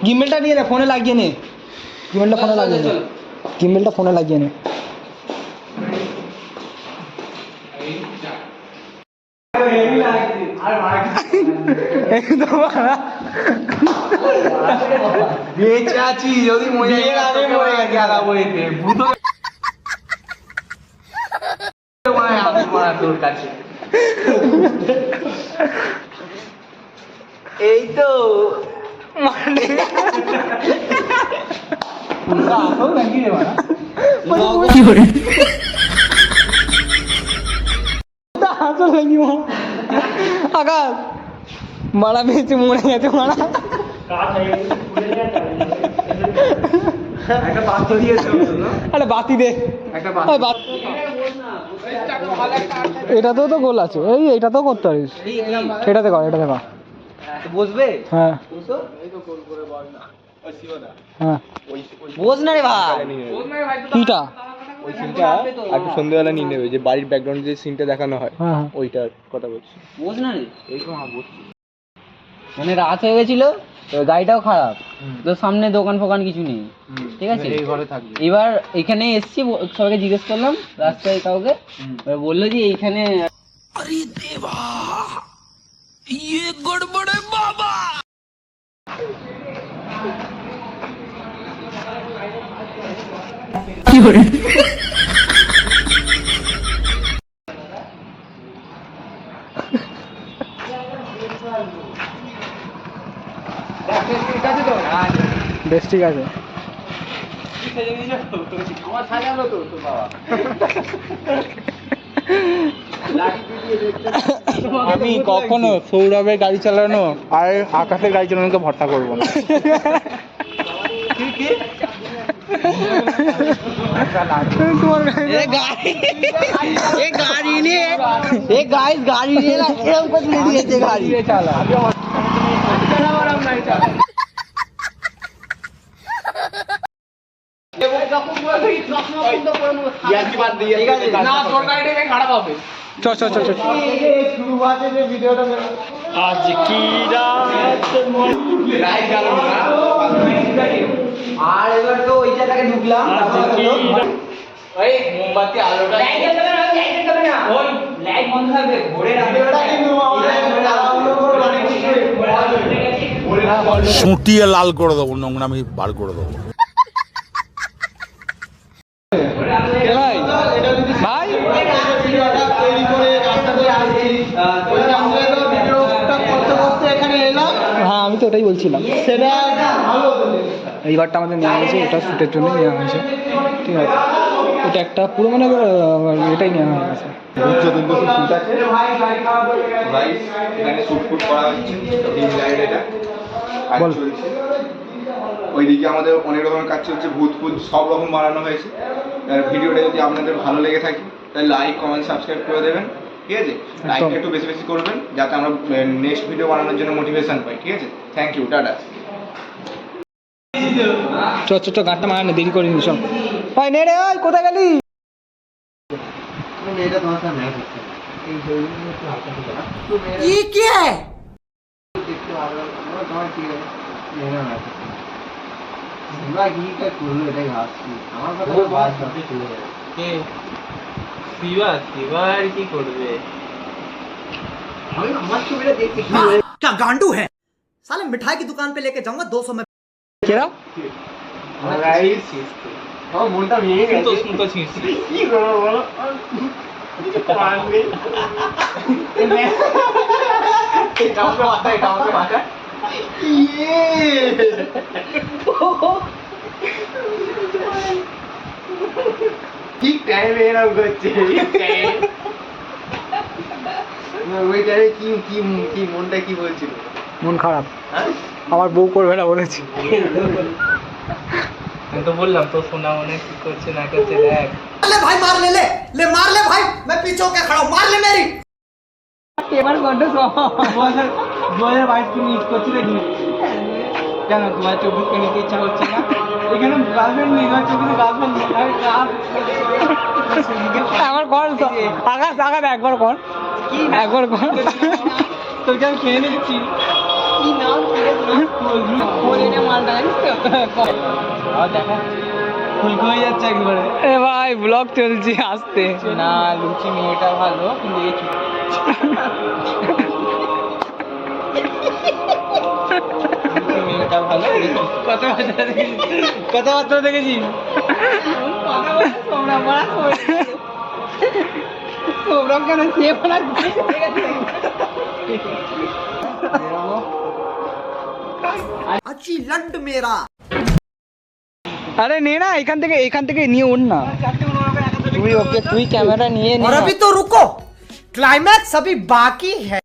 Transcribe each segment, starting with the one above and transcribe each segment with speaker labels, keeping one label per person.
Speaker 1: গিম্বেলটা নিয়ে নে, ফোনে লাগিয়ে নে, গিম্বেলটা ফোনে লাগিয়ে নে, গিম্বেলটা ফোনে লাগিয়ে নে। যদি মরে গেছে ভূত তোর কাছে এই তো মানে কি করে আকাশ মারা পেয়েছে, মরে গেছে মারা। আরে বাতি দে, এটাতেও তো গোল আছে, এই এইটাতেও করতে পারিস, এটাতে কর, এটাতে কর, বসবে। হ্যাঁ হ্যাঁ বস না রে ভাই, কিটা
Speaker 2: ওই সিনটা একটু সন্ধ্যেবেলা নিয়ে নেবে, যে বাড়ির ব্যাকগ্রাউন্ডে যে সিনটা দেখানো হয় ওইটার কথা বলছি।
Speaker 1: বস না রে, মানে রাত হয়ে গেছিল, গাড়িটাও খারাপ, তো সামনে দোকান ফোকান কিছু নেই, ঠিক আছে, এই ঘরে থাকবে। এবার এখানে এসছি, সবাইকে জিজ্ঞেস করলাম রাস্তায় কাউকে, বললো যে এইখানে। আরে দেবা ये गड़बड़ है बाबा। কি করে বেশ, ঠিক আছে। আমার সাজানো তো বাবা।
Speaker 2: আমি কখনো সৌরভের গাড়ি চালানো আর আকাশের গাড়ি চালানোকে ভর্তা করবো না।
Speaker 1: গাড়ি নিয়ে এরকম করে দিয়েছে, গাড়ি চালা আজ কি আর এবার তো ওই জায়গায় ঢুকলাম, মোমবাতি আলোটা লাইট বন্ধ থাকবে, ভোরের
Speaker 3: সুটিয়ে লাল করে দেবো, নোংরামি বার করে দেবো।
Speaker 1: ভাই হ্যাঁ, আমি তো ওটাই বলছিলাম, এইবারটা আমাদের নেওয়া হয়েছে, এটা শ্যুটের জন্য নেওয়া হয়েছে, ঠিক আছে। এটা একটা পুরো মানে এটাই নেওয়া হয়েছে।
Speaker 2: ওইদিকে আমাদের অনেক রকমের কাজ চলছে, ভূত ফুত সব রকম বানানো হয়েছে। ভিডিওটা যদি আপনাদের ভালো লেগে থাকে তাহলে লাইক কমেন্ট সাবস্ক্রাইব করে দেবেন, ঠিক আছে। লাইক একটু বেশি বেশি করবেন যাতে আমরা নেক্সট ভিডিও বানানোর জন্য মোটিভেশন পাই, ঠিক আছে। Thank you, tata.
Speaker 1: চ গাঁটটা মারা না, দেরি করিনি সব। ভাই নে রে, ওই কোথায় গেলি? ये क्या है? क्या गांडू है साले, मिठाई की दुकान पे लेके जाऊंगा 200 में। क्या মনটা ভেঙে গেছে, তো ছিঁড়ছি কি করবো বলো, ঠিক টাইমে এরকম করছে, ওই টাইমে কি মনটা কি বলছিল, মন খারাপ, আমার বউ করবে না বলেছি। मैं तो बोल रहा तो सोना होने की कुछ ना करते देख ले भाई, मार ले मार ले भाई, मैं पीछे होके खड़ा हूं, मार ले मेरी এবার গন্ড 2022 কি মিস করছিস নাকি কেন, তোমার 24 কে নিতে ইচ্ছা হচ্ছে না? এখানে গার্লফ্রেন্ড নেই, 24 গার্লফ্রেন্ড নেই, আমার কল তো আকাশ একবার কর, কি একবার কর, তোকে আমি খেয়ে নিচ্ছি, কি নাম কি মালটা জানিস তো দেখা ফুলকো হয়ে যাচ্ছে একবারে। এ ভাই ব্লগ চলছে আসতে না, লুচি মেয়েটা ভালো কিন্তু এই মেয়েটা ভালো। কথাবার্তা দেখেছি সৌরভ কেন সে
Speaker 4: अच्छी लंड मेरा।
Speaker 1: আরে নে না এখান থেকে নিয়ে উঠ না তুই ক্যামেরা নিয়ে
Speaker 4: और अभी तो रुको, क्लाइमैक्स अभी बाकी है।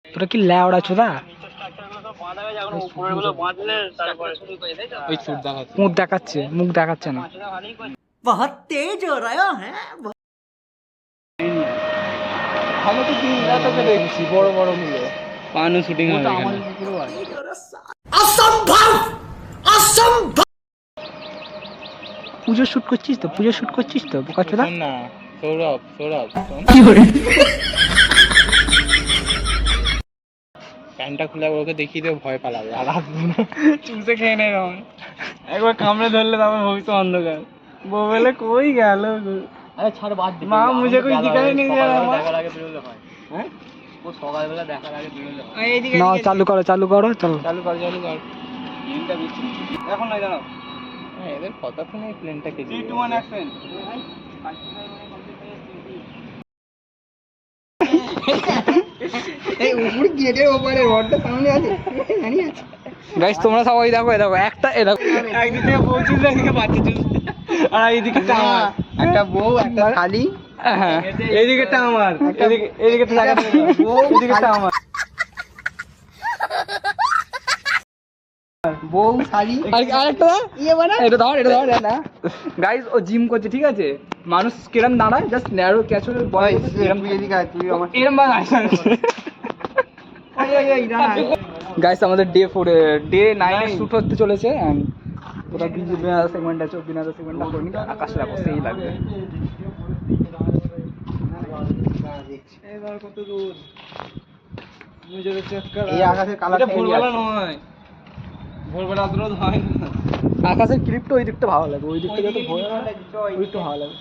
Speaker 1: তোরা কি ল্যাওড়া ছোদা মুখ দেখাচ্ছে না।
Speaker 4: बहुत तेज हो रहा है।
Speaker 1: আমি তো তিন রাতে দেখছি বড় বড় মিলে পানু শুটিং হবে এখানে।
Speaker 4: असंभव, असंभव।
Speaker 1: পুজো শুট করছিস তো বোকা ছোদা
Speaker 5: না সৌরভ
Speaker 1: কি করে
Speaker 5: প্যান্টটা খুলে ওকে দেখিয়ে দিয়ে ভয় পালাবে আর আসবো না।
Speaker 1: চুষে খেয়ে নেয় আমার একবার কামড়ে ধরলে তারপর ভবিষ্যৎ অন্ধকার বউ বলে কই গেল
Speaker 5: আরে ছাড় বাদ দে
Speaker 1: মা মুঝে কুছ দিখাই नहीं दे रहा
Speaker 5: দেখার আগে বেরোলে হয়। হ্যাঁ ও সকালবেলা দেখার আগে বেরোলে হয়।
Speaker 1: না চালু করো চলো
Speaker 5: চালু কর
Speaker 1: প্লেনটা বিচ্ছি এখন নয় জানো
Speaker 5: হ্যাঁ এদের কথা শুনে প্লেনটাকে
Speaker 1: 3 2 1 অ্যাকশন এই উপরে গেটের ওপারে রডটা সামনে আছে জানি আছে গাইস তোমরা সবাই দেখো একটা একদিকে থেকে পৌঁছে একদিকে বাচ্চা চুষছে আর এইদিকে আমার একটা বউ একটা শালি হ্যাঁ এইদিকে আমার এইদিকে লাগা বউ এইদিকে আমার বউ শালি আরেকটা ইয়ে বানা এটা ধর না গাইস ও জিম করছে ঠিক আছে মানুষ কিরম দাঁড়ায় জাস্ট ন্যারো ক্যাচুয়াল বয় এরকম এদিকে আয় তুই আমার এরকম বানায় গাইস আমাদের ডে 9 শুট হতে চলেছে এন্ড ওটা বিনাদা সেগমেন্ট আছে বিনাদা সেগমেন্টটা করে নি আকাশ রাখো সেই লাগবে এবার কত দূর মুঝে চেক কর এই আকাশের কালারটা ভোরবেলা নয় ভোরবেলা রোদ হয় না আকাশের ক্লিপটা ওই দিকটা ভালো লাগে ওই দিকটা যত ভোরবেলা ওই তো ভালো লাগে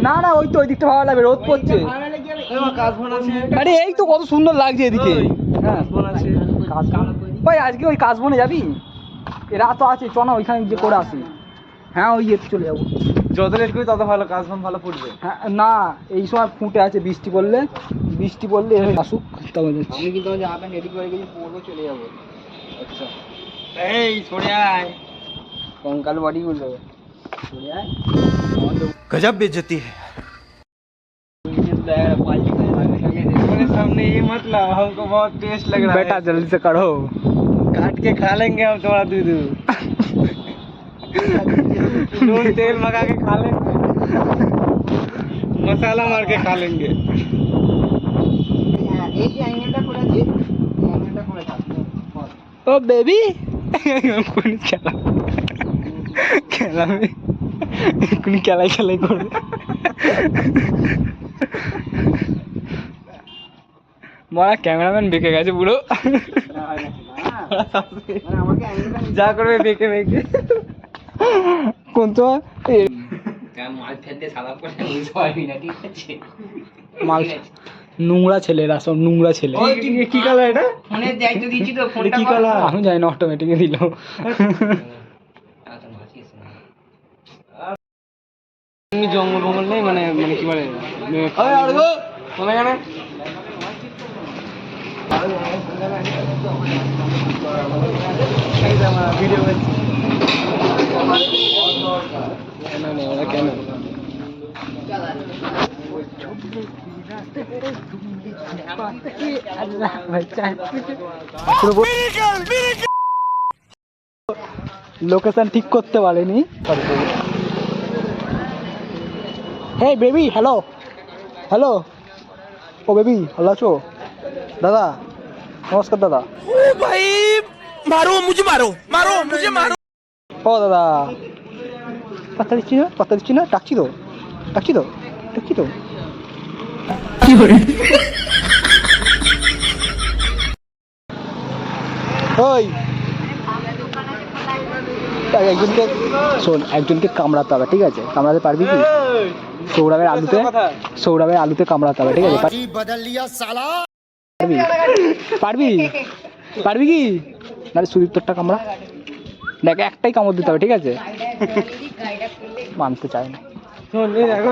Speaker 1: না ওই তো ওই দিকটা ভালো লাগে রোদ পড়ছে কাশবন আছে আরে এই তো কত সুন্দর লাগছে এদিকে হ্যাঁ কাশবন আছে ভাই আজকে ওই কাশবনে যাবি এরা তো আছে চ না ওইখানে গিয়ে করে আসি হ্যাঁ ওই ইয়েতে চলে যাবো যত লেট করি তত ভালো কাশবন ভালো ফুটবে হ্যাঁ না এই সময় ফুটে আছে বৃষ্টি পড়লে আসুক তবে যাচ্ছি আমি কিন্তু জামা প্যান্ট রেডি করে গেছি পরবো চলে যাবো আচ্ছা এই সরে আয় কঙ্কাল বডি গুলো সরে আয়
Speaker 4: गजब बेइज्जती है।
Speaker 1: सामने ये मतलब हमको बहुत टेस्ट लग रहा है बेटा जल्दी से करो काट के खा लेंगे हम थोड़ा दूध नून तेल मगा के खा लेंगे मसाला मार के खा लेंगे ओ बेबी খেলাই করবে মরা ক্যামেরাম্যান বেঁকে গেছে পুরো যা করবে বেঁকে কোন তো
Speaker 5: মাছ ফেলতে সাদা করে বুঝতে পারবি না ঠিক আছে
Speaker 1: মাল নোংরা ছেলেরা সব নোংরা ছেলে কি কালার এটা
Speaker 5: ফোনে দায়িত্ব দিচ্ছি তো ফোনটা
Speaker 1: কি কালার আমি জানি না অটোমেটিক দিল জঙ্গল নেই মানে কি বলে ভিডিও করছি কেন লোকেশন ঠিক করতে পারেনি হে বেবি হ্যালো ও বেবি ভালো আছো দাদা নমস্কার দাদা
Speaker 4: ओ भाई मारो मुझे
Speaker 1: ও দাদা পাত্তা দিচ্ছি না ডাকছি তো কি করে ওই
Speaker 6: একজনকে শোন, একজনকে কামড়াতে হবে, ঠিক আছে? কামড়াতে পারবি কি? সৌরভের আলুতে কামড়াতে হবে, ঠিক আছে? পারবি পারবি কি? নাহলে সুদীপ্তরটা কামড়া, দেখ একটাই কামড় দিতে হবে, ঠিক আছে? মানতে চায় না।
Speaker 1: শোন এই দেখো